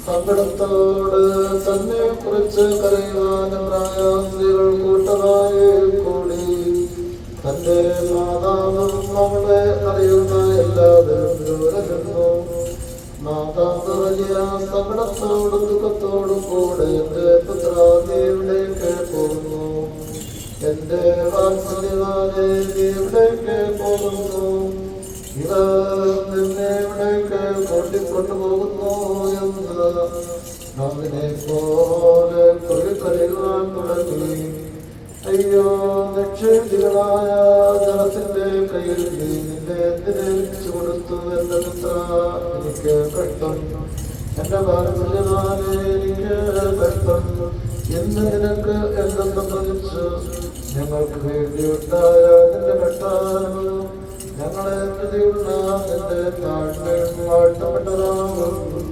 സങ്കടത്തോട് തന്നെ കുറിച്ച് കരയുവാനായ സ്ത്രീകൾ കൂട്ടമായി കൂടി തന്റെ മാതാവും നമ്മളെ അറിയുന്ന എല്ലാവരും മാതാവ് വലിയ സങ്കടത്തോടും ദുഃഖത്തോടും കൂടെ എന്റെ പുത്രാദേവിടേക്ക് പോകുന്നു. എന്റെ വാത്സല്യവാനെ എവിടേക്ക് പോകുന്നു? ഇവർ നിന്നെ എവിടേക്ക് കൊണ്ടുപോകുന്നു എന്ന് അവനെ പോലെ കുറിക്കറിയുവാൻ തുടങ്ങി. അയ്യോ നിക്ഷേപികളായ ജനത്തിന്റെ കയ്യിൽ നീ നിന്നെ എന്തിനേൽപ്പിച്ചു കൊടുത്തു? എന്റെ പുത്ര, എനിക്ക് കഷ്ടം. എന്റെ വാത്സല്യവാനെ എനിക്ക് കഷ്ടം. എന്ന് നിനക്ക് എന്തും സംഭവിച്ചു? ഞങ്ങൾക്ക് വേണ്ടിയുണ്ടായ നിന്റെ കഷ്ടാനുഭവം ഞങ്ങളെ പ്രതിയുള്ള നിന്റെ താഴ്മയും വാഴ്ത്തപ്പെട്ടതാകുന്നു.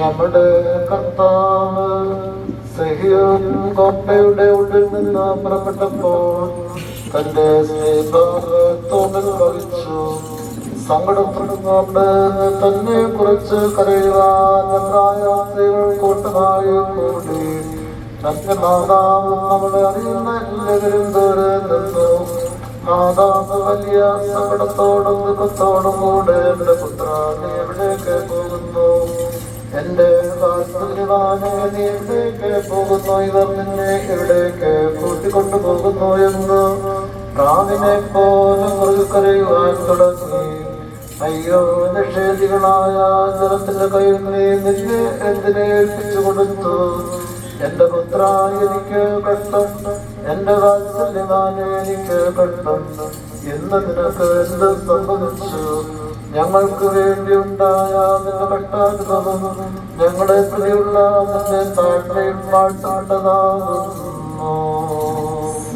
നമ്മുടെ കർത്താവ് സഹ്യോൻ കോട്ടയുടെ ഉള്ളിൽ നിന്ന് പുറപ്പെട്ടപ്പോൾ തന്റെ സ്നേഹത്തോട് വഹിച്ചു. സങ്കടപ്പെടുന്നോണ്ട് തന്നെ കുറിച്ച് കരയുവാൻ സ്ത്രീകൾ കൂട്ടമായി കൂടി. തന്റെ മാതാവും നമ്മളെ അറിയുന്ന എല്ലാവരും ദൂരെ നിന്നു. മാതാവ് വലിയ സങ്കടത്തോടും ദുഃഖത്തോടും കൂടെ എന്റെ പുത്ര നീ എവിടേക്ക് പോകുന്നു? എന്റെ വാത്സല്യവാനെ നീ എവിടേക്ക് പോകുന്നു? ഇവർ നിന്നെ എവിടേക്ക് കൂട്ടിക്കൊണ്ടു പോകുന്നു എന്ന് പ്രാവിനെ പോലെ മുറുകരയുവാൻ തുടങ്ങി. അയ്യോ നിഷേധികളായ ജനത്തിന്റെ കയ്യിൽ നീ നിന്നെ എന്തിനെ ഏൽപ്പിച്ചു കൊടുത്തു? എന്റെ പുത്ര എനിക്ക് കഷ്ടം. എന്റെ വാത്സല്യവാനെ എനിക്ക് കഷ്ടം. എന്ന് നിനക്ക് എന്ത് സംഭവിച്ചു? ഞങ്ങൾക്ക് വേണ്ടിയുണ്ടായ നിന്റെ കഷ്ടാനുഭവം ഞങ്ങളെ പ്രതിയുള്ള നിന്റെ താഴ്മയും വാഴ്ത്തപ്പെട്ടതാകുന്നു.